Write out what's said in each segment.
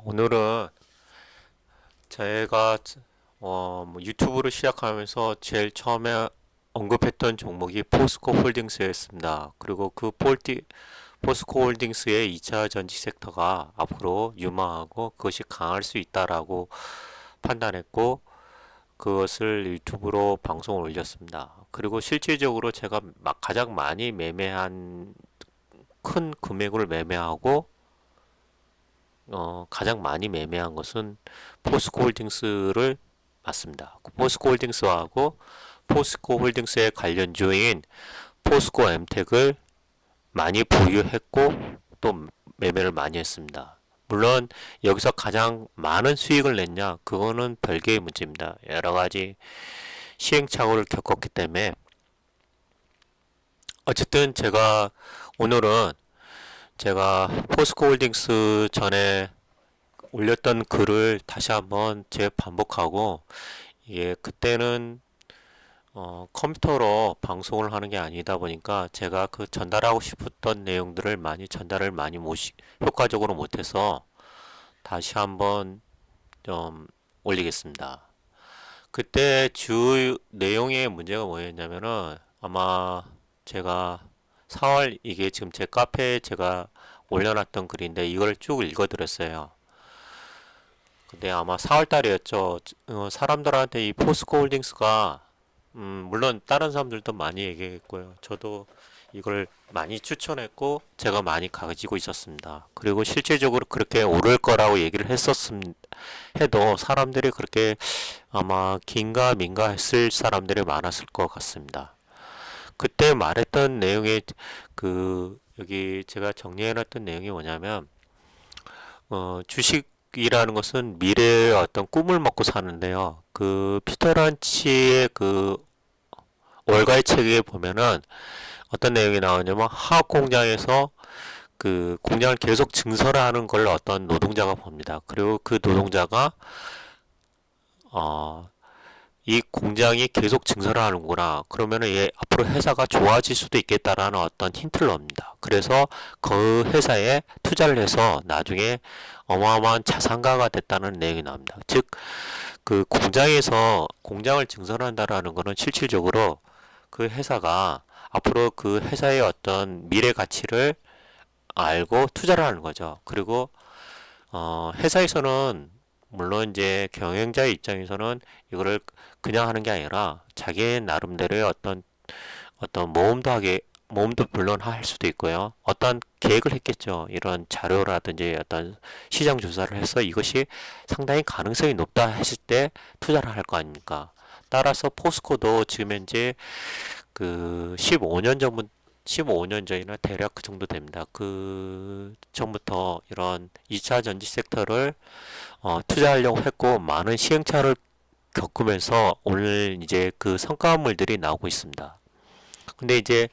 오늘은 제가 유튜브를 시작하면서 제일 처음에 언급했던 종목이 포스코 홀딩스였습니다. 그리고 포스코 홀딩스의 2차 전지 섹터가 앞으로 유망하고 그것이 강할 수 있다라고 판단했고 그것을 유튜브로 방송을 올렸습니다. 그리고 실질적으로 제가 가장 많이 매매한 큰 금액을 매매하고 가장 많이 매매한 것은 포스코 홀딩스를 맞습니다. 포스코 홀딩스하고 포스코 홀딩스의 관련주인 포스코 엠텍을 많이 보유했고 또 매매를 많이 했습니다. 물론 여기서 가장 많은 수익을 냈냐 그거는 별개의 문제입니다. 여러 가지 시행착오를 겪었기 때문에 어쨌든 오늘은 제가 포스코 홀딩스 전에 올렸던 글을 다시 한번 재반복하고 이게 그때는 컴퓨터로 방송을 하는 게 아니다 보니까 제가 그 전달하고 싶었던 내용들을 전달을 많이 효과적으로 못해서 다시 한번 좀 올리겠습니다. 그때 주 내용의 문제가 뭐였냐면은 아마 제가 4월 이게 지금 제 카페에 제가 올려놨던 글인데 이걸 쭉 읽어드렸어요. 근데 아마 4월 달이었죠. 사람들한테 이 포스코 홀딩스가 물론 다른 사람들도 많이 얘기했고요. 저도 이걸 많이 추천했고 제가 많이 가지고 있었습니다. 그리고 실질적으로 그렇게 오를 거라고 얘기를 해도 사람들이 그렇게 아마 긴가민가 했을 사람들이 많았을 것 같습니다. 그때 말했던 내용의 여기 제가 정리해놨던 내용이 뭐냐면 주식이라는 것은 미래의 어떤 꿈을 먹고 사는데요. 그 피터 런치의 그 월가의 책에 보면은 어떤 내용이 나오냐면 화학 공장에서 그 공장을 계속 증설하는 걸 어떤 노동자가 봅니다. 그리고 그 노동자가 어, 이 공장이 계속 증설을 하는구나. 그러면은 얘 앞으로 회사가 좋아질 수도 있겠다라는 어떤 힌트를 얻습니다. 그래서 그 회사에 투자를 해서 나중에 어마어마한 자산가가 됐다는 내용이 나옵니다. 즉, 그 공장에서 공장을 증설한다라는 것은 실질적으로 그 회사가 앞으로 그 회사의 어떤 미래 가치를 알고 투자를 하는 거죠. 그리고 회사에서는 물론 이제 경영자의 입장에서는 이거를 그냥 하는 게 아니라 자기 나름대로의 어떤 모험도 물론 할 수도 있고요. 어떤 계획을 했겠죠. 이런 자료라든지 어떤 시장 조사를 해서 이것이 상당히 가능성이 높다 했을 때 투자를 할 거 아닙니까? 따라서 포스코도 지금 현재 그 15년 전이나 대략 그 정도 됩니다. 그 전부터 이런 2차 전지 섹터를 투자하려고 했고 많은 시행착오를 겪으면서 오늘 이제 그 성과물들이 나오고 있습니다. 근데 이제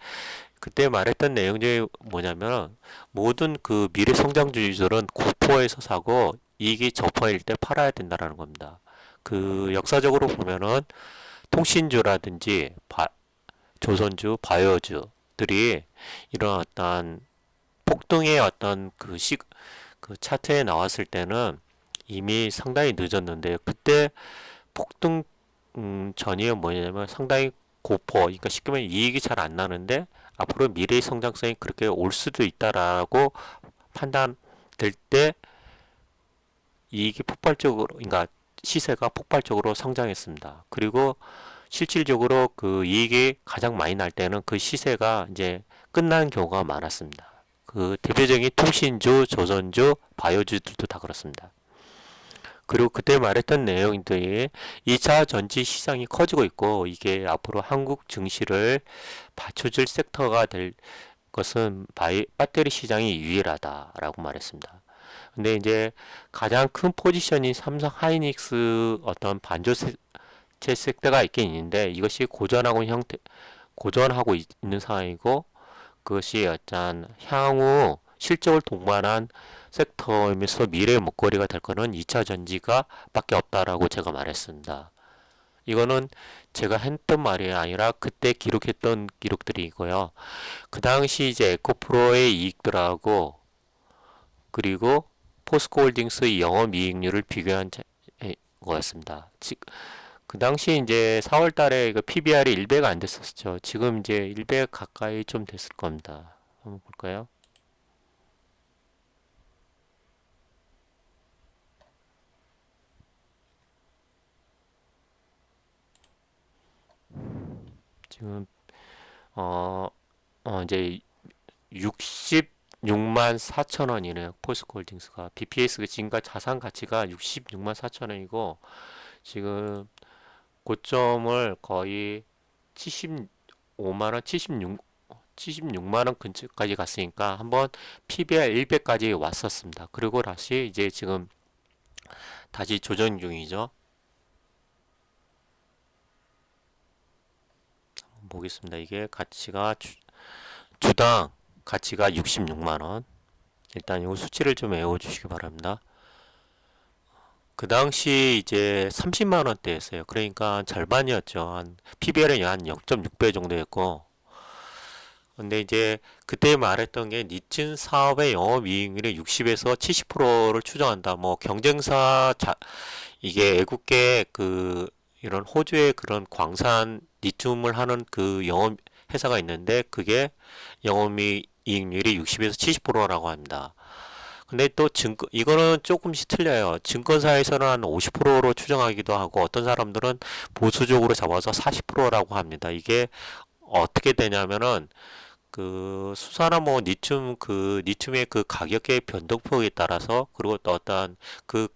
그때 말했던 내용 중에 뭐냐면 모든 그 미래 성장주들은 구포에서 사고 이익이 저퍼일 때 팔아야 된다라는 겁니다. 그 역사적으로 보면은 통신주라든지 조선주, 바이오주들이 이런 어떤 폭등의 어떤 그 차트에 나왔을 때는 이미 상당히 늦었는데 그때 폭등 전이 뭐냐면 상당히 그러니까 쉽게 말하면 이익이 잘 안 나는데 앞으로 미래의 성장성이 그렇게 올 수도 있다라고 판단될 때 이익이 폭발적으로, 그러니까 시세가 폭발적으로 성장했습니다. 그리고 실질적으로 그 이익이 가장 많이 날 때는 그 시세가 이제 끝나는 경우가 많았습니다. 그 대표적인 통신주, 조선주, 바이오주들도 다 그렇습니다. 그리고 그때 말했던 내용들이 2차 전지 시장이 커지고 있고 이게 앞으로 한국 증시를 받쳐줄 섹터가 될 것은 배터리 시장이 유일하다라고 말했습니다. 근데 이제 가장 큰 포지션인 삼성 하이닉스 어떤 반도체 섹터가 있긴 있는데 이것이 고전하고 있는 상황이고 그것이 어떤 향후 실적을 동반한 섹터이면서 미래의 먹거리가 될 거는 2차 전지가 밖에 없다라고 제가 말했습니다. 이거는 제가 했던 말이 아니라 그때 기록했던 기록들이고요. 그 당시 이제 에코프로의 이익들하고 그리고 포스코홀딩스의 영업이익률을 비교한 거였습니다. 그 당시 이제 4월 달에 그 PBR이 1배가 안 됐었죠. 지금 이제 1배 가까이 좀 됐을 겁니다. 한번 볼까요? 지금 어, 이제 66만 4천 원이네요. 포스코홀딩스가 BPS가 지금까지 자산 가치가 66만 4천 원이고 지금 고점을 거의 75만 원, 76만 원 근처까지 갔으니까 한번 PBR 1배까지 왔었습니다. 그리고 다시 이제 지금 다시 조정 중이죠. 보겠습니다. 이게 가치가 주당 가치가 66만 원. 일단 이 수치를 좀 외워 주시기 바랍니다. 그 당시 이제 30만 원대였어요. 그러니까 절반이었죠. 한 PBR은 한 0.6배 정도였고, 근데 이제 그때 말했던 게 니친 사업의 영업이익률이 60에서 70%를 추정한다. 뭐 경쟁사 이게 애국계 그 이런 호주의 그런 광산 리튬을 하는 그 영업 회사가 있는데 그게 영업이익률이 60에서 70%라고 합니다. 근데 또 이거는 조금씩 틀려요. 증권사에서는 한 50%로 추정하기도 하고 어떤 사람들은 보수적으로 잡아서 40%라고 합니다. 이게 어떻게 되냐면은 그 수사나 뭐 리튬의 그 가격의 변동폭에 따라서 그리고 또 어떤 그,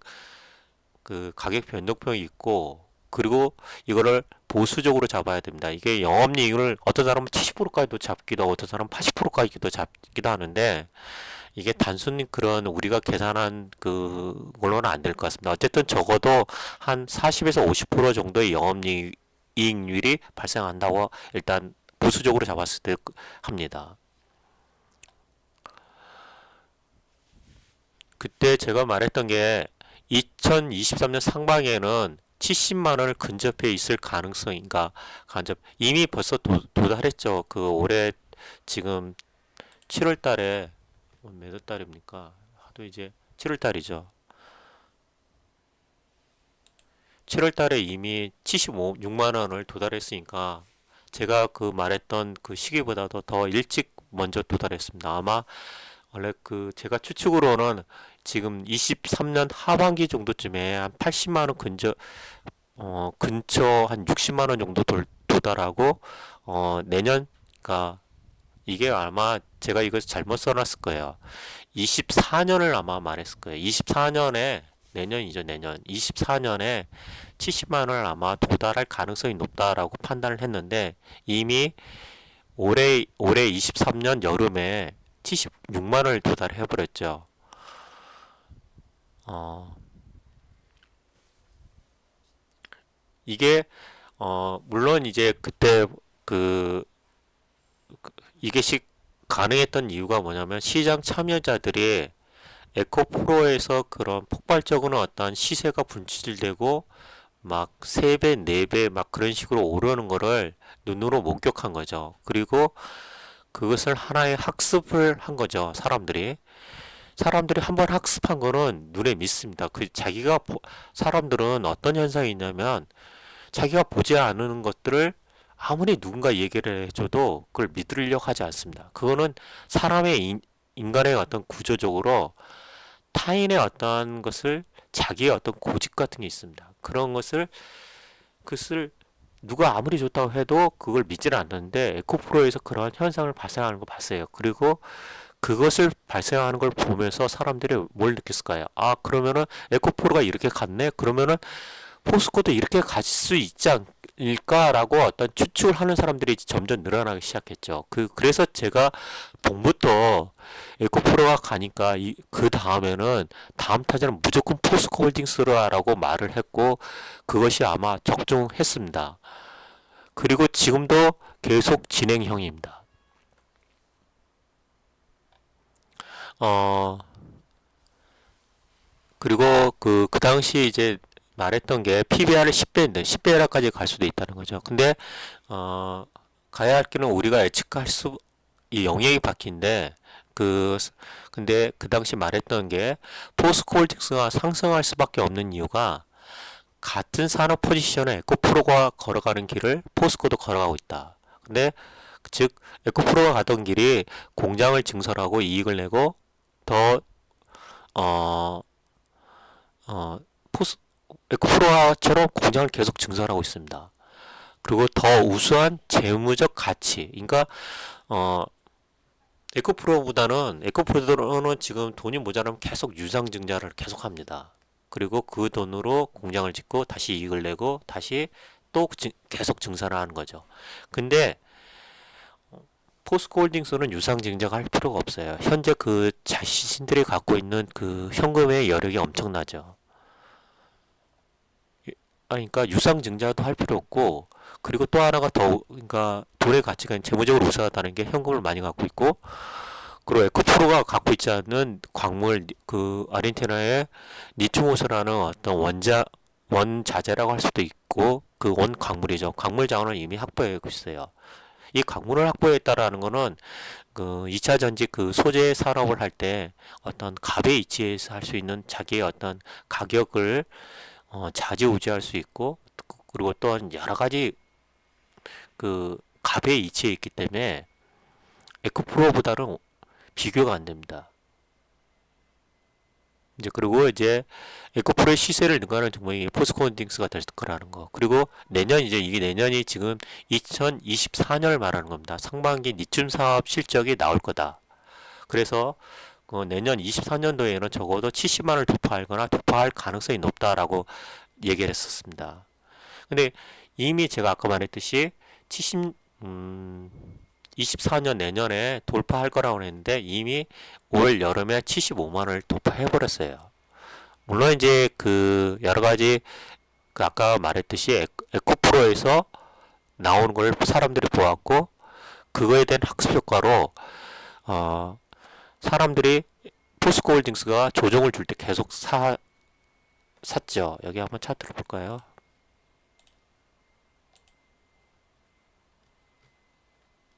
그 가격 변동폭이 있고 그리고 이거를 보수적으로 잡아야 됩니다. 이게 영업이익을 어떤 사람은 70%까지도 잡기도 하고 어떤 사람은 80%까지도 잡기도 하는데 이게 단순히 그런 우리가 계산한 그걸로는 안 될 것 같습니다. 어쨌든 적어도 한 40에서 50% 정도의 영업이익률이 발생한다고 일단 보수적으로 잡았을 때 합니다. 그때 제가 말했던 게 2023년 상반기에는 70만 원을 근접해 있을 가능성인가 간접 이미 벌써 도달했죠. 그 올해 지금 7월 달에 몇 달입니까? 하도 이제 7월 달이죠. 7월 달에 이미 76만 원을 도달했으니까 제가 그 말했던 그 시기보다도 더 일찍 먼저 도달했습니다. 아마 원래 그 제가 추측으로는 지금 23년 하반기 정도쯤에 한 80만 원 근처 한 60만 원 정도 도달하고 내년 그러니까 이게 아마 제가 이거 잘못 써놨을 거예요. 24년을 아마 말했을 거예요. 24년에 내년이죠, 내년. 24년에 70만 원을 아마 도달할 가능성이 높다라고 판단을 했는데 이미 올해 23년 여름에 76만 원을 도달해 버렸죠. 어, 이게 물론 이제 그때 그 이게 가능했던 이유가 뭐냐면 시장 참여자들이 에코프로에서 그런 폭발적으로 어떤 시세가 분출되고 막 3배, 4배 막 그런 식으로 오르는 거를 눈으로 목격한 거죠. 그리고 그것을 하나의 학습을 한 거죠. 사람들이 한번 학습한 거는 눈에 믿습니다. 사람들은 어떤 현상이 있냐면 자기가 보지 않는 것들을 아무리 누군가 얘기를 해줘도 그걸 믿으려고 하지 않습니다. 그거는 사람의 인간의 어떤 구조적으로 타인의 어떤 것을 자기의 어떤 고집 같은 게 있습니다. 그런 그것을 누가 아무리 좋다고 해도 그걸 믿지는 않는데 에코프로에서 그러한 현상을 발생하는 거 봤어요. 그리고 그것을 발생하는 걸 보면서 사람들이 뭘 느꼈을까요? 아, 그러면은 에코프로가 이렇게 갔네? 그러면은 포스코도 이렇게 갈 수 있지 않을까라고 어떤 추측을 하는 사람들이 점점 늘어나기 시작했죠. 그래서 제가 봄부터 에코프로가 가니까 그 다음에는 다음 타자는 무조건 포스코 홀딩스라고 말을 했고 그것이 아마 적중했습니다. 그리고 지금도 계속 진행형입니다. 어, 그리고 그 당시 이제 말했던 게 PBR을 10배인데 10배라까지 갈 수도 있다는 거죠. 근데 어, 가야 할 길은 우리가 예측할 이 영역이 바뀐데 그 근데 그 당시 말했던 게 포스코홀딩스가 상승할 수밖에 없는 이유가 같은 산업 포지션에 에코프로가 걸어가는 길을 포스코도 걸어가고 있다. 근데 즉 에코프로가 가던 길이 공장을 증설하고 이익을 내고 더 어, 어, 포스 에코프로처럼 공장을 계속 증설하고 있습니다. 그리고 더 우수한 재무적 가치, 그러니까 어, 에코프로는 지금 돈이 모자라면 계속 유상증자를 계속합니다. 그리고 그 돈으로 공장을 짓고 다시 이익을 내고 다시 또 계속 증산을 하는 거죠. 근데 포스코홀딩스는 유상증자가 할 필요가 없어요. 현재 그 자신들이 갖고 있는 그 현금의 여력이 엄청나죠. 그러니까 유상증자도 할 필요 없고, 그리고 또 하나가 더 그러니까 돈의 가치가 재무적으로 우수하다는 게 현금을 많이 갖고 있고, 그리고 에코프로가 갖고 있지 않는 광물, 그 아르헨티나의 니초모스라는 어떤 원자재라고 할 수도 있고, 그 원광물이죠. 광물 자원을 이미 확보하고 있어요. 이 광물을 확보했다라는 거는 그 2차 전지 그 소재 산업을 할 때 어떤 갑의 위치에서 할 수 있는 자기의 어떤 가격을 좌지우지할 수 있고, 그리고 또한 여러 가지 그 갑의 위치에 있기 때문에 에코프로보다는 비교가 안 됩니다. 이제 그리고 이제 에코프로의 시세를 능가하는 종목이 포스코홀딩스가 될 거라는 거. 그리고 내년 이제 이게 내년이 지금 2024년을 말하는 겁니다. 상반기 니튬 사업 실적이 나올 거다. 그래서 그 내년 24년도에는 적어도 70만 원을 돌파하거나 돌파할 가능성이 높다라고 얘기를 했었습니다. 근데 이미 제가 아까 말했듯이 70 24년 내년에 돌파할 거라고 했는데 이미 올 여름에 75만 원을 돌파해 버렸어요. 물론 이제 그 여러 가지 그 아까 말했듯이 에코프로에서 나오는 걸 사람들이 보았고, 그거에 대한 학습 효과로 어 사람들이 포스코홀딩스가 조정을 줄 때 계속 샀죠. 여기 한번 차트를 볼까요?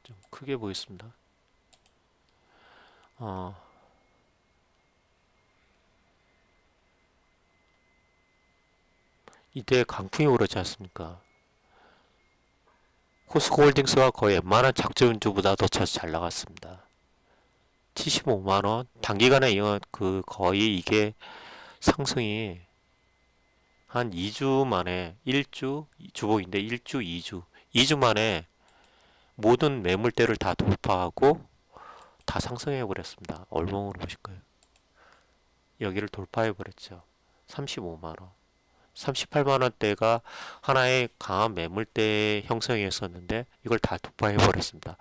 좀 크게 보겠습니다. 어, 이때 강풍이 오르지 않습니까? 포스코홀딩스가 거의 웬만한 작전주보다 더 잘 나갔습니다. 75만원 단기간에 이건 그 거의 이게 상승이 한 2주 만에 1주 주봉인데 1주 2주 만에 모든 매물대를 다 돌파하고 다 상승해 버렸습니다. 얼마으로 보실까요? 여기를 돌파해 버렸죠. 35만원 38만원대가 하나의 강한 매물대 형성이었었는데 이걸 다 돌파해 버렸습니다.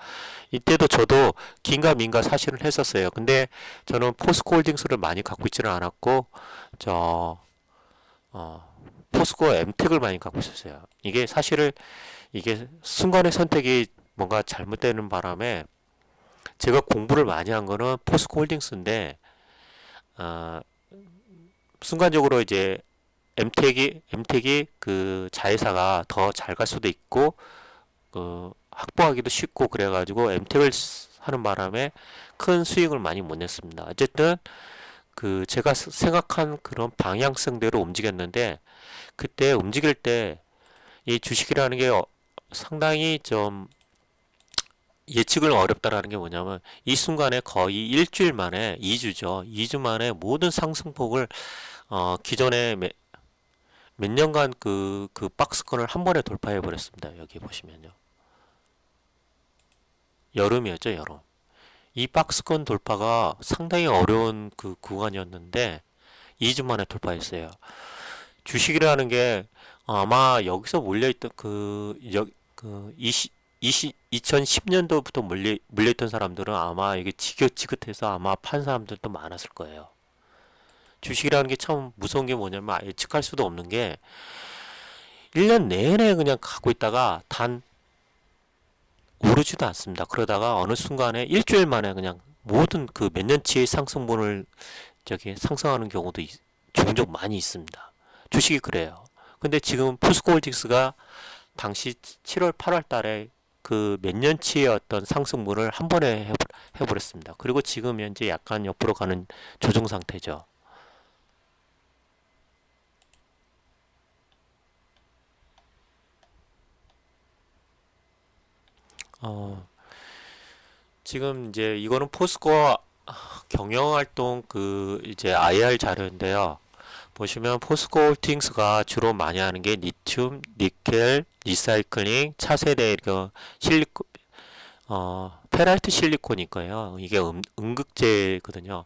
이때도 저도 긴가민가 사실은 했었어요. 근데 저는 포스코홀딩스를 많이 갖고 있지는 않았고 저 포스코 엠텍을 많이 갖고 있었어요. 이게 사실은 이게 순간의 선택이 뭔가 잘못되는 바람에 제가 공부를 많이 한 거는 포스코홀딩스인데 어, 순간적으로 이제 엠텍이 그 자회사가 더 잘 갈 수도 있고 확보하기도 쉽고 그래가지고 엠텍을 하는 바람에 큰 수익을 많이 못 냈습니다. 어쨌든 그 제가 생각한 그런 방향성대로 움직였는데 그때 움직일 때 이 주식이라는 게 상당히 좀 예측을 어렵다라는 게 뭐냐면 이 순간에 거의 일주일 만에 2주죠. 2주 만에 모든 상승폭을 기존에 몇 년간 그 박스권을 한 번에 돌파해 버렸습니다. 여기 보시면요. 여름이었죠, 여름. 이 박스권 돌파가 상당히 어려운 그 구간이었는데 2주 만에 돌파했어요. 주식이라는 게 아마 여기서 몰려있던 그 2010년도부터 물려있던 사람들은 아마 이게 지긋지긋해서 아마 판 사람들도 많았을 거예요. 주식이라는 게 참 무서운 게 뭐냐면 예측할 수도 없는 게 1년 내내 그냥 갖고 있다가 단 오르지도 않습니다. 그러다가 어느 순간에 일주일 만에 그냥 모든 그 몇 년치의 상승분을 저기 상승하는 경우도 종종 많이 있습니다. 주식이 그래요. 근데 지금 포스코홀딩스가 당시 7월, 8월 달에 그 몇 년치의 어떤 상승분을 한 번에 해버렸습니다. 그리고 지금 현재 약간 옆으로 가는 조정 상태죠. 어, 지금 이제 이거는 포스코 경영활동 그 이제 IR 자료인데요. 보시면 포스코 홀딩스가 주로 많이 하는 게 리튬, 니켈, 리사이클링, 차세대 그 실리콘, 페라이트 실리콘일 거예요. 이게 음극재거든요.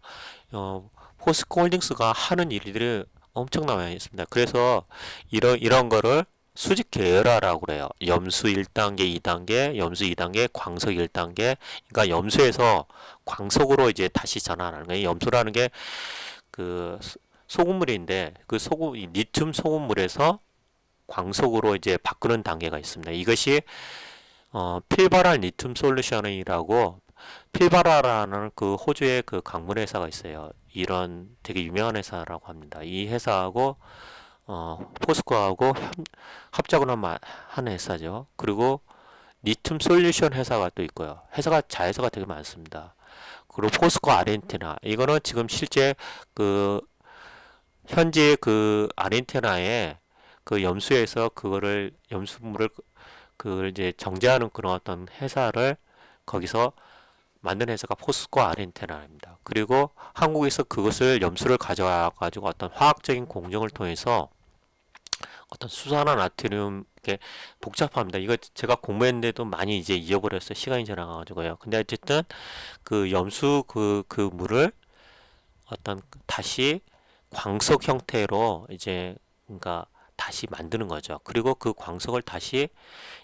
포스코 홀딩스가 하는 일들이 엄청나 많이 있습니다. 그래서 이런 거를 수직 계열화라고 그래요. 염수 1단계, 2단계, 염수 2단계, 광석 1단계. 그러니까 염수에서 광석으로 이제 다시 전환하는 거예요. 염수라는 게 그 소금물인데 그 소금 이 리튬 소금물에서 광석으로 이제 바꾸는 단계가 있습니다. 이것이 필바랄 리튬 솔루션이라고 필바라라는 그 호주의 그 강물 회사가 있어요. 이런 되게 유명한 회사라고 합니다. 이 회사하고 포스코하고 합작을 한 회사죠. 그리고 리튬 솔루션 회사가 또 있고요. 자회사가 되게 많습니다. 그리고 포스코 아르헨티나 이거는 지금 실제 그 현재 그 아르헨티나에 그 염수에서 그거를 염수물을 그걸 이제 정제하는 그런 어떤 회사를 거기서 만든 회사가 포스코 아르헨티나입니다. 그리고 한국에서 그것을 염수를 가져와 가지고 어떤 화학적인 공정을 통해서 어떤 수산화 나트륨 이게 복잡합니다. 이거 제가 공부했는데도 많이 이제 잊어버렸어요. 시간이 지나가지고요. 근데 어쨌든 그 염수 그 물을 어떤 다시 광석 형태로 이제 그러니까 다시 만드는 거죠. 그리고 그 광석을 다시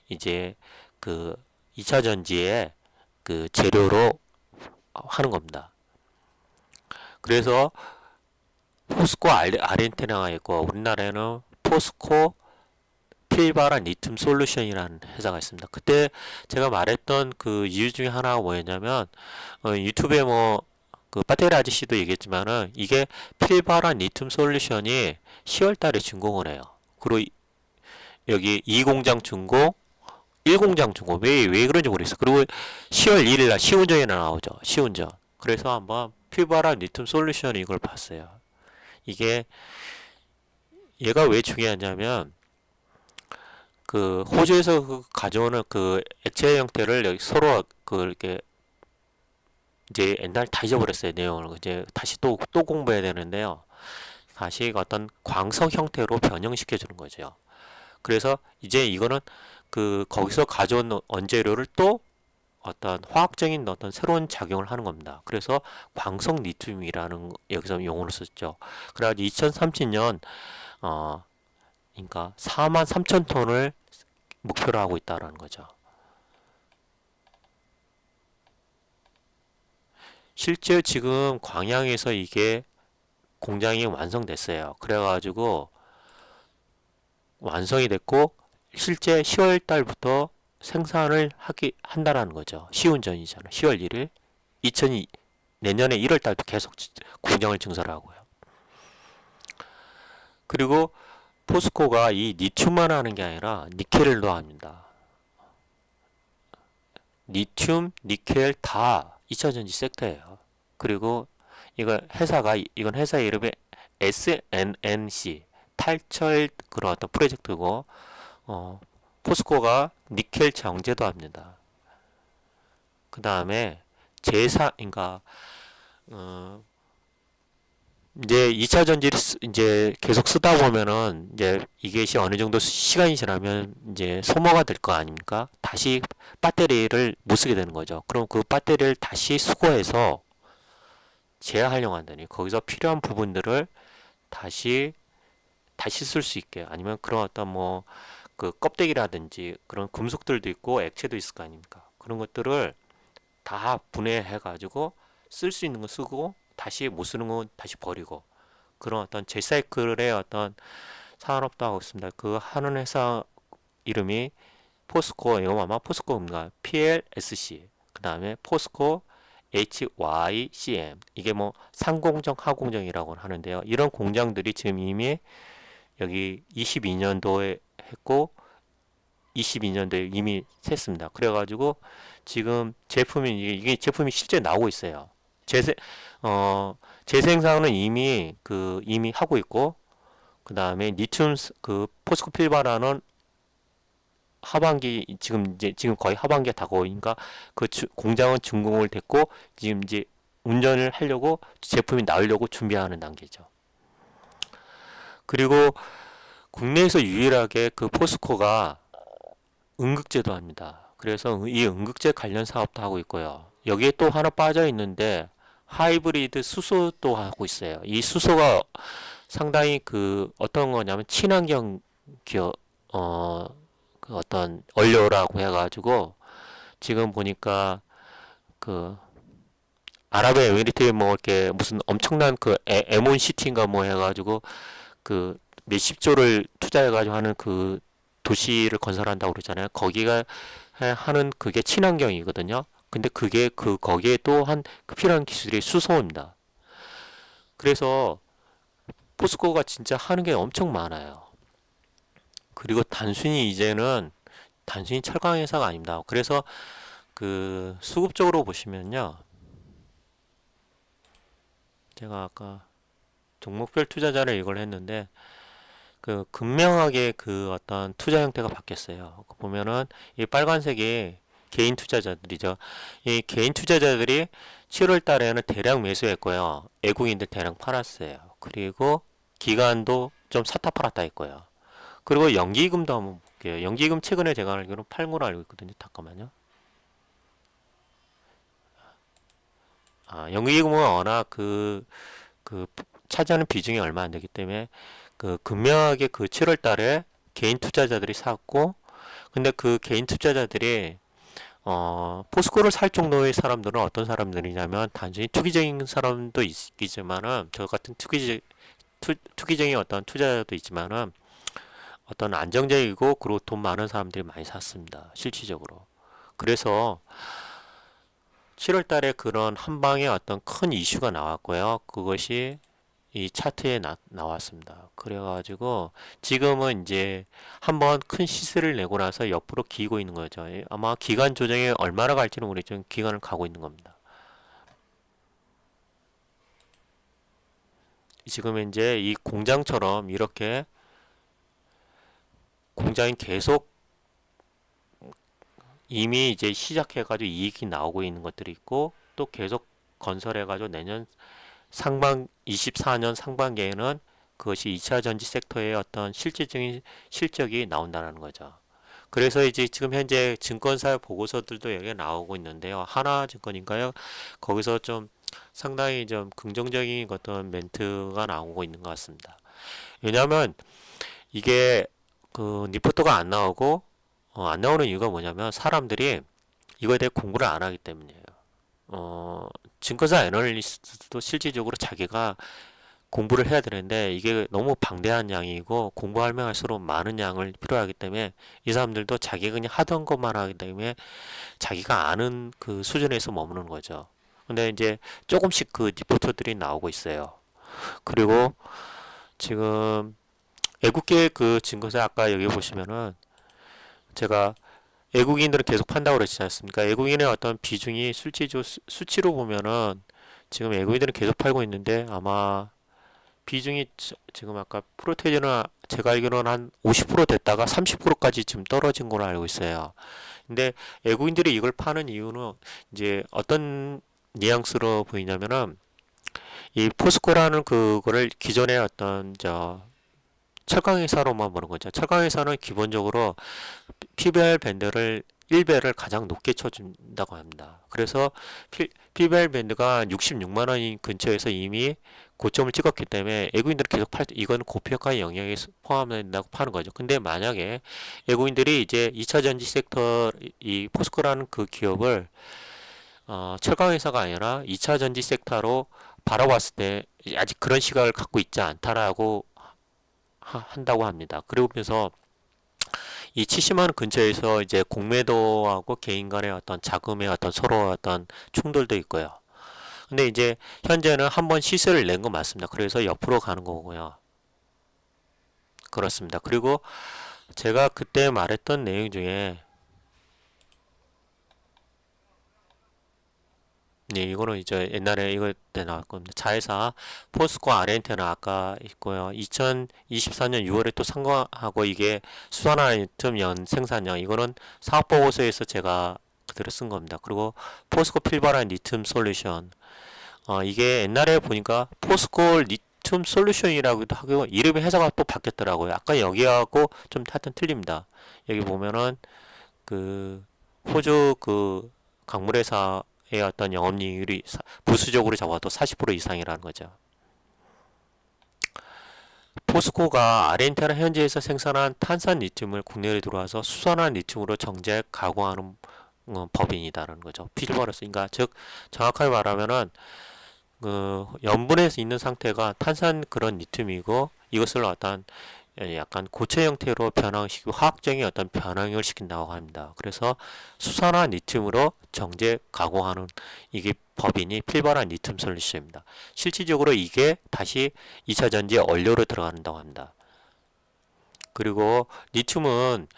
이제 그 2차 전지의 그 재료로 하는 겁니다. 그래서 포스코 아르헨티나가 있고 우리나라에는 포스코 필바라 리튬 솔루션이라는 회사가 있습니다. 그때 제가 말했던 그 이유 중에 하나가 뭐였냐면 유튜브에 뭐 그 배터리 아저씨도 얘기했지만은 이게 필바라 리튬 솔루션이 10월 달에 준공을 해요. 그리고 여기 2공장 준공, 1공장 준공 왜 그런지 모르겠어요. 그리고 10월 1일 날 시운전이 나오죠. 시운전. 그래서 한번 필바라 리튬 솔루션 이걸 봤어요. 이게 얘가 왜 중요하냐면 그 호주에서 가져오는 그 액체 형태를 여기 서로 그 이렇게 이제 옛날 다 잊어버렸어요. 내용을 이제 다시 또 공부해야 되는데요. 다시 어떤 광석 형태로 변형시켜 주는 거죠. 그래서 이제 이거는 그 거기서 가져온 원재료를 또 어떤 화학적인 어떤 새로운 작용을 하는 겁니다. 그래서 광석 리튬이라는 여기서 용어를 썼죠. 그래가지고 2030년 그러니까 4만 3천 톤을 목표로 하고 있다라는 거죠. 실제 지금 광양에서 이게 공장이 완성됐어요. 그래가지고 완성이 됐고 실제 10월 달부터 생산을 한다라는 거죠. 시운전이잖아요. 10월 1일 2002 내년에 1월 달부터 계속 공장을 증설하고요. 그리고 포스코가 이 리튬만 하는 게 아니라 니켈을 더합니다. 리튬, 니켈 다 2차전지 섹터예요. 그리고 이건 회사 이름이 SNNC 탈철 그런 어떤 프로젝트고 포스코가 니켈 정제도 합니다. 그 다음에 그러니까 어, 이제 2차 전지를 이제 계속 쓰다 보면은 이제 이것이 어느 정도 시간이 지나면 이제 소모가 될 거 아닙니까? 다시 배터리를 못 쓰게 되는 거죠. 그럼 그 배터리를 다시 수거해서 재활용한다니 거기서 필요한 부분들을 다시 쓸 수 있게 아니면 그런 어떤 뭐 그 껍데기라든지 그런 금속들도 있고 액체도 있을 거 아닙니까? 그런 것들을 다 분해해 가지고 쓸 수 있는 거 쓰고 다시 못 쓰는 건 다시 버리고 그런 어떤 재사이클의 어떤 산업도 하고 있습니다. 그 하는 회사 이름이 포스코 이거 아마 포스코인가 PLSC 그 다음에 포스코 HYCM 이게 뭐 상공정 하공정이라고 하는데요. 이런 공장들이 지금 이미 여기 22년도에 했고 2022년도에 이미 샜습니다. 그래가지고 지금 제품이 이게 제품이 실제 나오고 있어요. 재생 재생산은 이미 하고 있고, 그 다음에 리튬 그 포스코 필바라는 하반기 지금 거의 하반기에 다가오니까 공장은 준공을 됐고 지금 이제 운전을 하려고 제품이 나오려고 준비하는 단계죠. 그리고 국내에서 유일하게 그 포스코가 응급제도 합니다. 그래서 이 응급제 관련 사업도 하고 있고요. 여기에 또 하나 빠져 있는데 하이브리드 수소도 하고 있어요. 이 수소가 상당히 그 어떤 거냐면 친환경 기업 그 어떤 원료라고 해가지고 지금 보니까 그 아랍에미리트에 뭐 이렇게 무슨 엄청난 그 에몬시티인가 뭐 해가지고 그 몇십 조를 투자해가지고 하는 그 도시를 건설한다고 그러잖아요. 거기가 하는 그게 친환경이거든요. 근데 그게 거기에 또한 필요한 기술이 수소입니다. 그래서 포스코가 진짜 하는 게 엄청 많아요. 그리고 단순히 철강 회사가 아닙니다. 그래서 그 수급적으로 보시면요. 제가 아까 종목별 투자자를 이걸 했는데 그 극명하게 그 어떤 투자 형태가 바뀌었어요. 보면은 이 빨간색이 개인 투자자들이죠. 이 개인 투자자들이 7월 달에는 대량 매수했고요. 외국인들 대량 팔았어요. 그리고 기관도 좀 샀다 팔았다 했고요. 그리고 연기금도 한번 볼게요. 연기금 최근에 제가 알기로는 팔은 걸로 알고 있거든요. 잠깐만요. 연기금은 워낙 그 차지하는 비중이 얼마 안 되기 때문에 그 극명하게 그 7월 달에 개인 투자자들이 샀고, 근데 그 개인 투자자들이 포스코를 살 정도의 사람들은 어떤 사람들이냐면 단순히 투기적인 사람도 있지만은 저 같은 투기적인 어떤 투자자도 있지만은 어떤 안정적이고 그리고 돈 많은 사람들이 많이 샀습니다. 실질적으로. 그래서 7월 달에 그런 한 방에 어떤 큰 이슈가 나왔고요. 그것이 이 차트에 나왔습니다. 그래가지고 지금은 이제 한번 큰 시세를 내고 나서 옆으로 기고 있는 거죠. 아마 기간 조정에 얼마나 갈지는 모르겠지만 기간을 가고 있는 겁니다. 지금 이제 이 공장처럼 이렇게 공장이 계속 이미 이제 시작해가지고 이익이 나오고 있는 것들이 있고 또 계속 건설해가지고 내년 24년 상반기에는 그것이 2차 전지 섹터의 어떤 실질적인 실적이 나온다는 거죠. 그래서 이제 지금 현재 증권사 보고서들도 여기에 나오고 있는데요. 하나증권인가요? 거기서 좀 상당히 좀 긍정적인 어떤 멘트가 나오고 있는 것 같습니다. 왜냐하면 이게 그 리포트가 안 나오고 안 나오는 이유가 뭐냐면 사람들이 이거에 대해 공부를 안 하기 때문이에요. 증권사 애널리스트도 실질적으로 자기가 공부를 해야 되는데 이게 너무 방대한 양이고 공부하면 할수록 많은 양을 필요하기 때문에 이 사람들도 자기가 그냥 하던 것만 하기 때문에 자기가 아는 그 수준에서 머무는 거죠. 근데 이제 조금씩 그 리포터들이 나오고 있어요. 그리고 지금 애국계 그 증거세 아까 여기 보시면은 제가 외국인들은 계속 판다고 그러지 않습니까? 외국인의 어떤 비중이 수치로 보면은 지금 외국인들은 계속 팔고 있는데 아마 비중이 지금 아까 프로테이저는 제가 알기로는 한 50% 됐다가 30%까지 지금 떨어진 걸로 알고 있어요. 근데 외국인들이 이걸 파는 이유는 이제 어떤 뉘앙스로 보이냐면은 이 포스코라는 그거를 기존의 어떤 철강회사로만 보는 거죠. 철강회사는 기본적으로 PBR 밴드를 1배를 가장 높게 쳐준다고 합니다. 그래서 PBR 밴드가 66만 원 근처에서 이미 고점을 찍었기 때문에 외국인들이 계속 이건 고평가의 영역에 포함된다고 파는 거죠. 근데 만약에 외국인들이 이제 2차 전지 섹터 이 포스코라는 그 기업을 철강 회사가 아니라 2차 전지 섹터로 바라봤을 때 아직 그런 시각을 갖고 있지 않다라고 한다고 합니다. 그리고 그래서 이 70만 원 근처에서 이제 공매도하고 개인 간의 어떤 자금의 어떤 서로 어떤 충돌도 있고요. 근데 이제 현재는 한번 시세를 낸 거 맞습니다. 그래서 옆으로 가는 거고요. 그렇습니다. 그리고 제가 그때 말했던 내용 중에 네, 이거는 이제 옛날에 이거 때 나올 겁니다. 자회사 포스코 아르헨티나 아까 있고요. 2024년 6월에 또 상관하고 이게 수산화 리튬 연 생산량 이거는 사업 보고서에서 제가 그대로 쓴 겁니다. 그리고 포스코 필바란 리튬 솔루션 이게 옛날에 보니까 포스코 리튬 솔루션이라고도 하고 이름의 회사가 또 바뀌었더라고요. 아까 여기하고 좀 하여튼 틀립니다. 여기 보면은 그 호주 그 광물회사의 어떤 영업이익률이 부수적으로 잡아도 40% 이상이라는 거죠. 포스코가 아르헨티나 현지에서 생산한 탄산 리튬을 국내에 들어와서 수산한 리튬으로 정제 가공하는 법인이다라는 거죠. 필버러스. 그러니까 즉 정확하게 말하면은 그 염분에 있는 상태가 탄산 그런 리튬이고 이것을 어떤 약간 고체 형태로 변형시키고 화학적인 어떤 변형을 시킨다고 합니다. 그래서 수산화 리튬으로 정제 가공하는 이게 법인이 필버란 리튬 솔루션입니다. 실질적으로 이게 다시 2차 전지의 원료로 들어간다고 합니다. 그리고 리튬은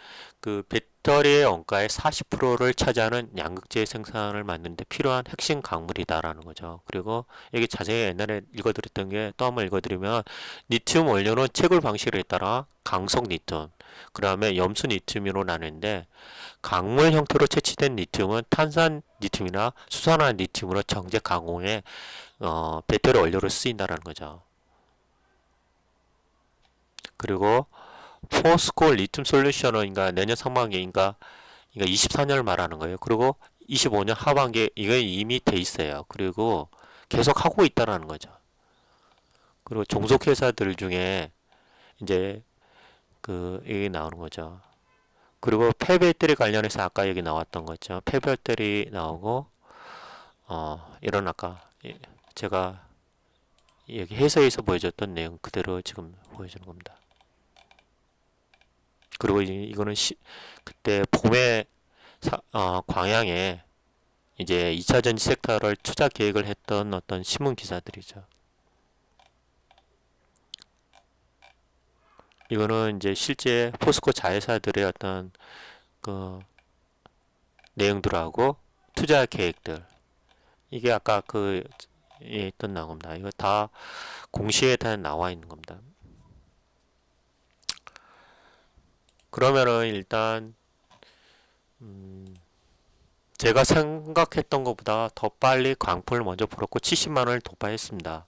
그 배터리의 원가의 40%를 차지하는 양극재 생산을 만드는데 필요한 핵심 강물이다라는 거죠. 그리고 여기 자세히 옛날에 읽어드렸던 게 또 한번 읽어드리면 리튬 원료는 채굴 방식에 따라 강속 리튬, 그 다음에 염수 리튬으로 나누는데 강물 형태로 채취된 리튬은 탄산 리튬이나 수산화 리튬으로 정제 가공에 배터리 원료로 쓰인다라는 거죠. 그리고 포스코 리튬 솔루션인가 내년 상반기인가 24년을 말하는 거예요. 그리고 25년 하반기에 이거 이미 돼 있어요. 그리고 계속 하고 있다라는 거죠. 그리고 종속회사들 중에 이제 그 여기 나오는 거죠. 그리고 폐배터리 관련해서 아까 여기 나왔던 거죠. 폐배터리 나오고 이런 아까 제가 여기 해서에서 보여줬던 내용 그대로 지금 보여주는 겁니다. 그리고 이거는 그때 봄에 광양에 이제 2차 전지 섹터를 투자 계획을 했던 어떤 신문 기사들이죠. 이거는 이제 실제 포스코 자회사들의 어떤 그 내용들하고 투자 계획들 이게 아까 그 있던 나옵니다. 이거 다 공시에 다 나와 있는 겁니다. 그러면은 일단 제가 생각했던 것보다 더 빨리 광풀을 먼저 풀었고 70만원을 돌파했습니다.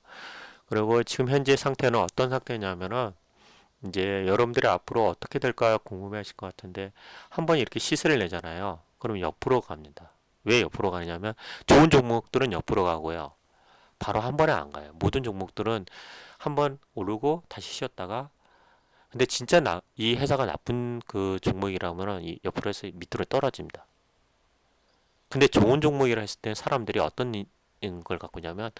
그리고 지금 현재 상태는 어떤 상태냐면은 이제 여러분들이 앞으로 어떻게 될까 궁금해 하실 것 같은데 한번 이렇게 시세를 내잖아요. 그럼 옆으로 갑니다. 왜 옆으로 가냐면 좋은 종목들은 옆으로 가고요. 바로 한 번에 안 가요. 모든 종목들은 한번 오르고 다시 쉬었다가 근데 진짜 이 회사가 나쁜 그 종목이라면은 이 옆으로 해서 밑으로 떨어집니다. 근데 좋은 종목이라 했을 때 사람들이 어떤 걸 갖고 있냐면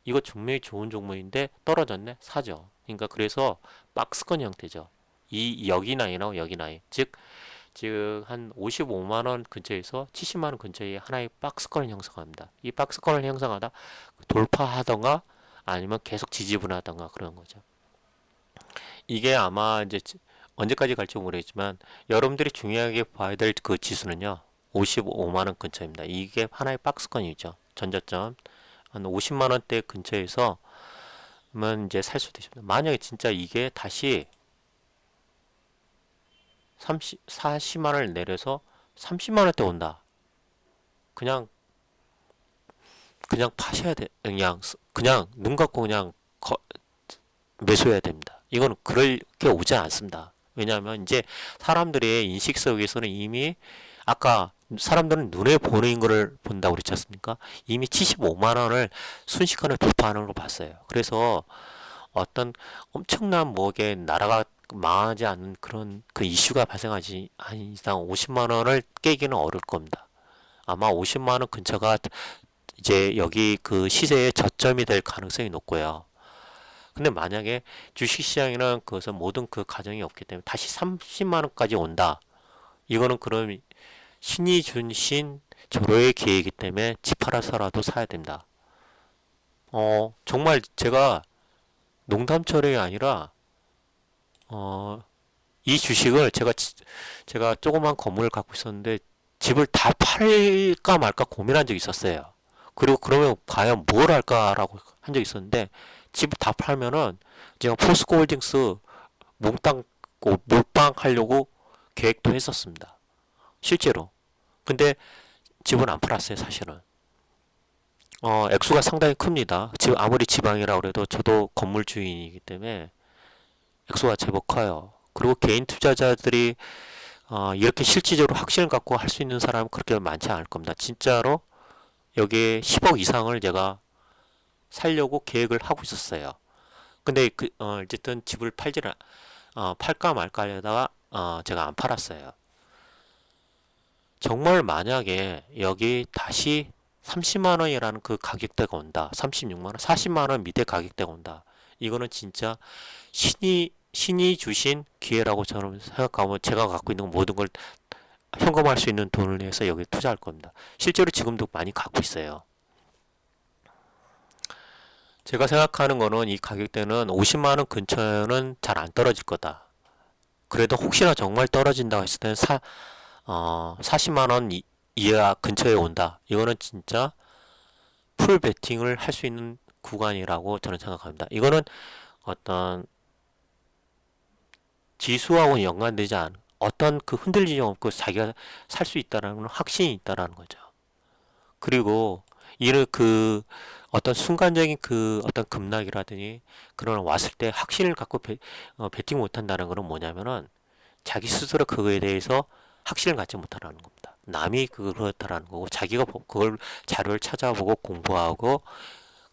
이거 분명히 좋은 종목인데 떨어졌네 사죠. 그러니까 그래서 박스권 형태죠. 이 여기 나이나 여기 나이 즉 한 55만 원 근처에서 70만 원 근처에 하나의 박스권을 형성합니다. 이 박스권을 형성하다 돌파하던가 아니면 계속 지지분하던가 그런 거죠. 이게 아마 이제 언제까지 갈지 모르겠지만 여러분들이 중요하게 봐야 될 그 지수는요. 55만 원 근처입니다. 이게 하나의 박스권이죠. 전저점 한 50만 원대 근처에서 면 이제 살 수도 있습니다. 만약에 진짜 이게 다시 40만 원을 내려서 30만 원대 온다. 그냥 파셔야 돼. 그냥 눈 감고 그냥 매수해야 됩니다. 이거는 그렇게 오지 않습니다. 왜냐하면 이제 사람들의 인식 속에서는 이미 아까 사람들은 눈에 보는 거를 본다고 그랬지 않습니까? 이미 75만 원을 순식간에 돌파하는 걸 봤어요. 그래서 어떤 엄청난 뭐게 나라가 망하지 않는 그런 그 이슈가 발생하지 않은 이상 50만 원을 깨기는 어려울 겁니다. 아마 50만 원 근처가 이제 여기 그 시세의 저점이 될 가능성이 높고요. 근데 만약에 주식시장이나 그것은 모든 그 가정이 없기 때문에 다시 30만 원까지 온다. 이거는 그럼 신이 준 신 조로의 기회이기 때문에 집 팔아서라도 사야 된다. 정말 제가 농담처럼이 아니라 이 주식을 제가 조그만 건물을 갖고 있었는데 집을 다 팔까 말까 고민한 적이 있었어요. 그리고 그러면 과연 뭘 할까라고 한 적이 있었는데 집을 다 팔면은 제가 포스코홀딩스 몽땅 몰빵 하려고 계획도 했었습니다. 실제로. 근데 집은 안 팔았어요, 사실은. 액수가 상당히 큽니다. 아무리 지방이라 그래도 저도 건물 주인이기 때문에 액수가 제법 커요. 그리고 개인 투자자들이 이렇게 실질적으로 확신을 갖고 할 수 있는 사람은 그렇게 많지 않을 겁니다. 진짜로 여기에 10억 이상을 제가 살려고 계획을 하고 있었어요. 근데 어쨌든 집을 팔까 말까 하려다가 제가 안 팔았어요. 정말 만약에 여기 다시 30만 원이라는 그 가격대가 온다. 36만 원, 40만 원 밑에 가격대가 온다. 이거는 진짜 신이 주신 기회라고 저는 생각하고 제가 갖고 있는 모든 걸 현금화할 수 있는 돈을 내서 여기 투자할 겁니다. 실제로 지금도 많이 갖고 있어요. 제가 생각하는 거는 이 가격대는 50만 원 근처는 잘 안 떨어질 거다. 그래도 혹시나 정말 떨어진다고 했을 때는 40만 원 이하 근처에 온다. 이거는 진짜 풀 베팅을 할 수 있는 구간이라고 저는 생각합니다. 이거는 어떤 지수하고는 연관되지 않은 어떤 그 흔들리지 없고 자기가 살 수 있다라는 확신이 있다라는 거죠. 그리고 이를 어떤 순간적인 어떤 급락이라든지 그런 왔을 때 확신을 갖고 베팅 못한다는 것은 뭐냐면은 자기 스스로 그거에 대해서 확신을 갖지 못하라는 겁니다. 남이 그렇다라는 거고 자기가 그걸 자료를 찾아보고 공부하고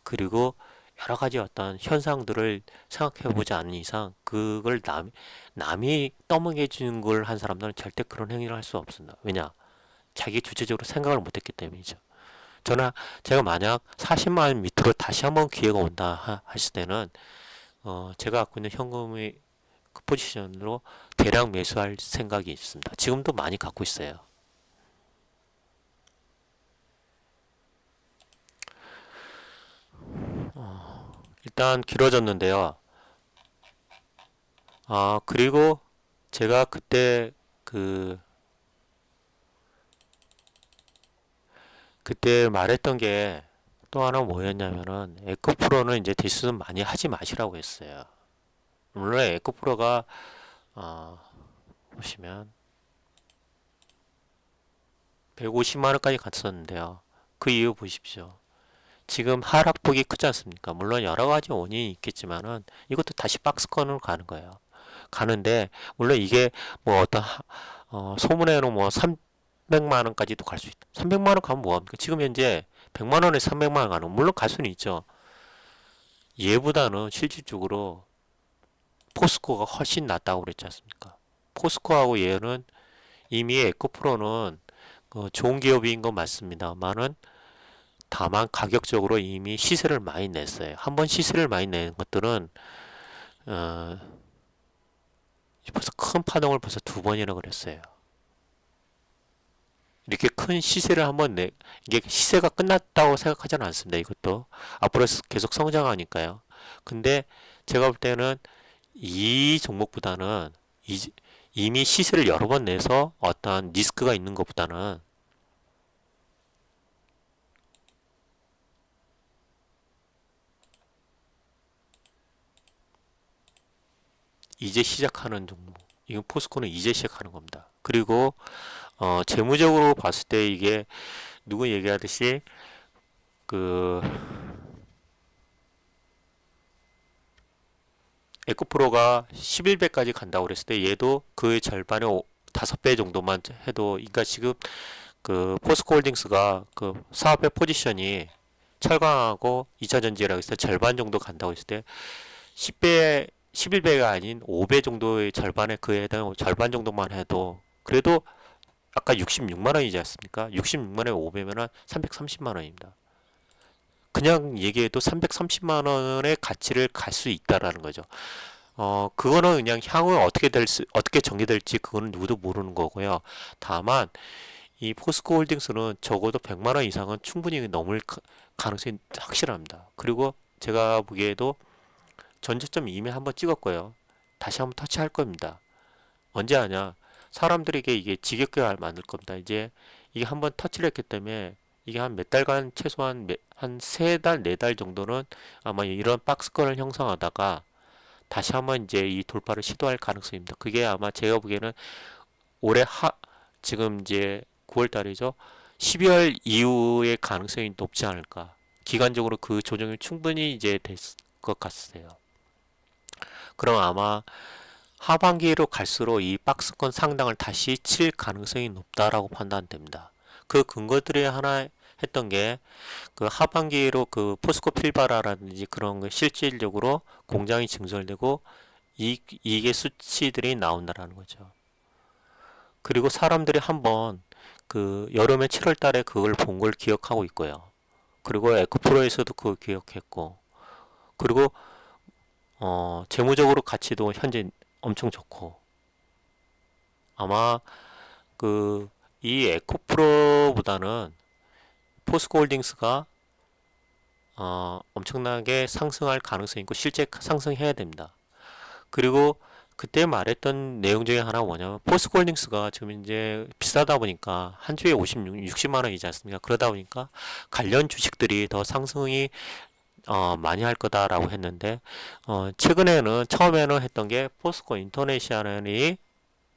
그리고 여러 가지 어떤 현상들을 생각해 보지 않는 이상 그걸 남이 떠먹여 주는 걸 한 사람들은 절대 그런 행위를 할 수 없습니다. 왜냐? 자기 주체적으로 생각을 못했기 때문이죠. 제가 만약 40만 원 밑으로 다시 한번 기회가 온다 하실 때는 제가 갖고 있는 현금의 그 포지션으로 대량 매수할 생각이 있습니다. 지금도 많이 갖고 있어요. 일단 길어졌는데요. 그리고 제가 그때 말했던 게 또 하나 뭐였냐면은 에코프로는 이제 디스는 많이 하지 마시라고 했어요. 물론 에코프로가 어, 보시면 150만 원까지 갔었는데요. 그 이유 보십시오. 지금 하락폭이 크지 않습니까? 물론 여러 가지 원인이 있겠지만은 이것도 다시 박스권으로 가는 거예요. 가는데 물론 이게 뭐 소문에는 뭐 300만 원까지도 갈 수 있다. 300만 원 가면 뭐합니까? 지금 현재 100만 원에 300만 원 가는 물론 갈 수는 있죠. 얘보다는 실질적으로 포스코가 훨씬 낫다고 그랬지 않습니까? 포스코하고 얘는 이미 에코프로는 좋은 기업인 건 맞습니다만은 다만 가격적으로 이미 시세를 많이 냈어요. 한번 시세를 많이 낸 것들은 어, 벌써 큰 파동을 벌써 두 번이나 그랬어요. 이렇게 큰 시세를 한번 이게 시세가 끝났다고 생각하지는 않습니다. 이것도 앞으로 계속 성장하니까요. 근데 제가 볼 때는 이 종목보다는 이미 시세를 여러 번 내서 어떤 리스크가 있는 것보다는 이제 시작하는 종목. 이건 포스코는 이제 시작하는 겁니다. 그리고 재무적으로 봤을 때 이게 누구 얘기하듯이 그 에코프로가 11배까지 간다고 그랬을 때 얘도 그 절반의 5배 정도만 해도 그러니까 지금 그 포스코홀딩스가 그 사업의 포지션이 철강하고 2차전지라고 했을 때 절반 정도 간다고 했을 때 10배 11배가 아닌 5배 정도의 절반에 그에 해당 절반 정도만 해도 그래도 아까 66만 원이지 않습니까? 66만 원에 5배면은 330만 원입니다. 그냥 얘기해도 330만 원의 가치를 갈 수 있다라는 거죠. 그거는 그냥 향후 어떻게 전개될지 그거는 누구도 모르는 거고요. 다만 이 포스코 홀딩스는 적어도 100만 원 이상은 충분히 넘을 가능성이 확실합니다. 그리고 제가 보기에도 전저점 이미 한번 찍었고요. 다시 한번 터치할 겁니다. 언제 하냐? 사람들에게 이게 지겹게 만들 겁니다. 이제 이게 한번 터치를 했기 때문에 이게 한 몇 달간 최소한 한 세 달, 네 달 정도는 아마 이런 박스권을 형성하다가 다시 한번 이제 이 돌파를 시도할 가능성입니다. 그게 아마 제가 보기에는 올해 지금 이제 9월 달이죠. 12월 이후의 가능성이 높지 않을까. 기간적으로 그 조정이 충분히 이제 됐을 것 같으세요. 그럼 아마 하반기로 갈수록 이 박스권 상당을 다시 칠 가능성이 높다라고 판단됩니다. 그 근거들이 하나 했던 게 그 하반기로 그 포스코 필바라라든지 그런 거 실질적으로 공장이 증설되고 이익의 수치들이 나온다라는 거죠. 그리고 사람들이 한번 그 여름에 7월 달에 그걸 본 걸 기억하고 있고요. 그리고 에코프로에서도 그걸 기억했고, 그리고 재무적으로 가치도 현재 엄청 좋고, 아마 그 이 에코프로보다는 포스코홀딩스가 엄청나게 상승할 가능성이 있고 실제 상승해야 됩니다. 그리고 그때 말했던 내용 중에 하나 뭐냐면 포스코홀딩스가 지금 이제 비싸다 보니까 한 주에 60만 원이지 않습니까? 그러다 보니까 관련 주식들이 더 상승이 많이 할 거다라고 했는데 최근에는 처음에는 했던 게 포스코 인터내셔널이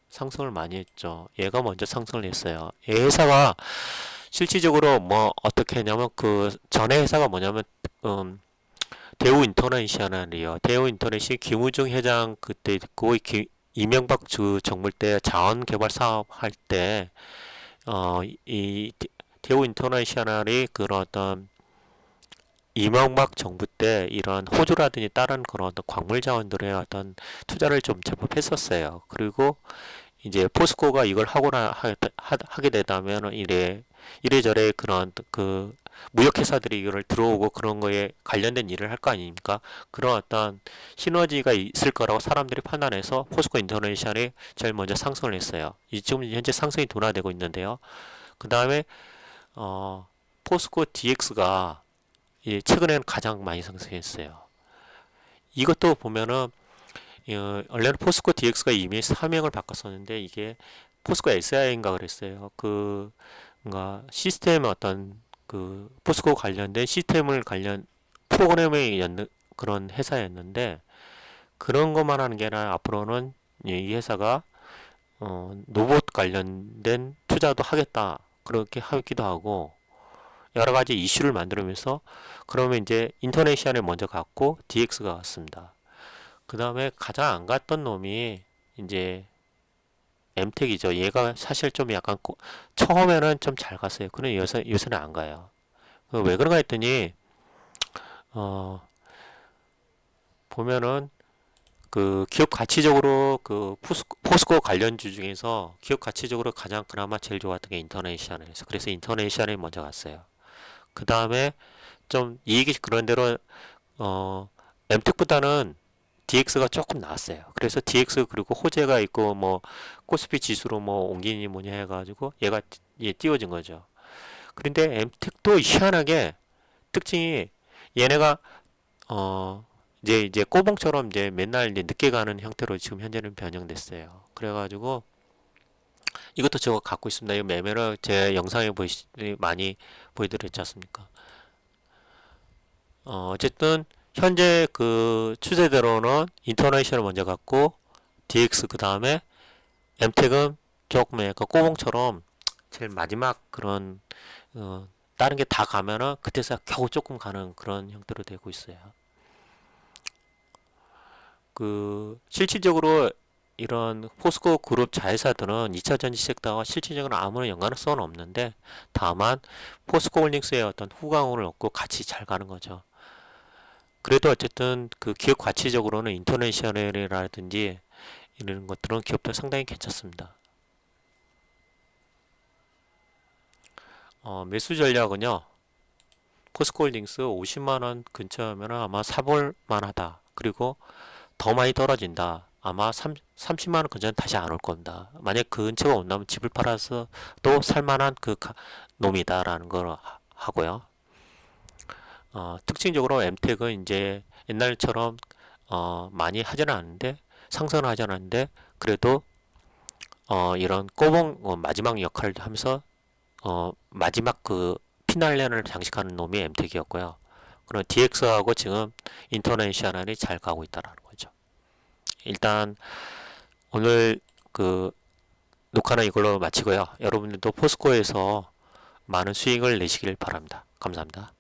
상승을 많이 했죠. 얘가 먼저 상승을 했어요. 얘 회사가 실질적으로 뭐 어떻게 했냐면 그 전에 회사가 뭐냐면 대우 인터내셔널이요. 대우 인터넷이 김우중 회장 그때 있고 이명박 주 정부 때 자원 개발 사업 할 때 이 대우 인터내셔널이 그런 어떤 이명박 정부 때 이런 호주라든지 다른 그런 어떤 광물 자원들의 어떤 투자를 좀 제법 했었어요. 그리고 이제 포스코가 이걸 하게 되다면 이래저래 그런 그 무역회사들이 이걸 들어오고 그런 거에 관련된 일을 할 거 아닙니까? 그런 어떤 시너지가 있을 거라고 사람들이 판단해서 포스코 인터내셔널이 제일 먼저 상승을 했어요. 지금 현재 상승이 둔화되고 있는데요. 그 다음에 포스코 DX가 최근에는 가장 많이 상승했어요. 이것도 보면은 원래는 포스코 DX가 이미 사명을 바꿨었는데 이게 포스코 SI인가 그랬어요. 그 뭔가 시스템 어떤 그 포스코 관련된 시스템을 관련 프로그램에 연 그런 회사였는데 그런 것만 하는 게 아니라 앞으로는 이 회사가 로봇 관련된 투자도 하겠다 그렇게 하기도 하고 여러 가지 이슈를 만들면서 그러면 이제 인터내셔널에 먼저 갔고 DX가 갔습니다. 그 다음에 가장 안 갔던 놈이 이제 엠텍이죠. 얘가 사실 좀 약간 처음에는 좀 잘 갔어요. 그런데 요새는 안 가요. 왜 그런가 했더니 어 보면은 그 기업 가치적으로 그 포스코 관련주 중에서 기업 가치적으로 가장 그나마 제일 좋았던 게 인터내셔널에서 그래서 인터내셔널이 먼저 갔어요. 그 다음에 좀 이익이 그런 대로 엠텍보다는 DX가 조금 나았어요. 그래서 DX 그리고 호재가 있고 뭐 코스피 지수로 뭐 옮기니 뭐냐 해가지고 얘가 띄워진 거죠. 그런데 엠텍도 희한하게 특징이 얘네가 어 이제 꼬봉처럼 이제 맨날 이제 늦게 가는 형태로 지금 현재는 변형됐어요. 그래가지고 이것도 제가 갖고 있습니다. 이 매매를 제 영상에 많이 보여드렸지 않습니까? 어쨌든 현재 그 추세대로는 인터내셔널 먼저 갔고 DX 그 다음에 엠텍은 조금 약간 꼬봉처럼 제일 마지막 그런 다른 게 다 가면은 그때서 겨우 조금 가는 그런 형태로 되고 있어요. 그 실질적으로 이런 포스코 그룹 자회사들은 2차 전지 섹터와 실질적으로 아무런 연관성은 없는데 다만 포스코 홀딩스의 어떤 후광을 얻고 같이 잘 가는 거죠. 그래도 어쨌든 그 기업 가치적으로는 인터내셔널이라든지 이런 것들은 기업들 상당히 괜찮습니다. 매수 전략은요. 포스코홀딩스 50만원 근처면 아마 사볼 만하다. 그리고 더 많이 떨어진다. 아마 30만원 근처는 다시 안 올 겁니다. 만약 그 근처가 온다면 집을 팔아서 또 살만한 그 놈이다라는 걸 하고요. 특징적으로 엠텍은 이제 옛날처럼 많이 하지는 않는데 상승을 하지 않았는데 그래도 이런 꼬봉 마지막 역할을 하면서 마지막 그 피날레를 장식하는 놈이 엠텍이었고요. 그럼 DX하고 지금 인터내셔널이 잘 가고 있다라는 거죠. 일단 오늘 그 녹화는 이걸로 마치고요. 여러분들도 포스코에서 많은 수익을 내시길 바랍니다. 감사합니다.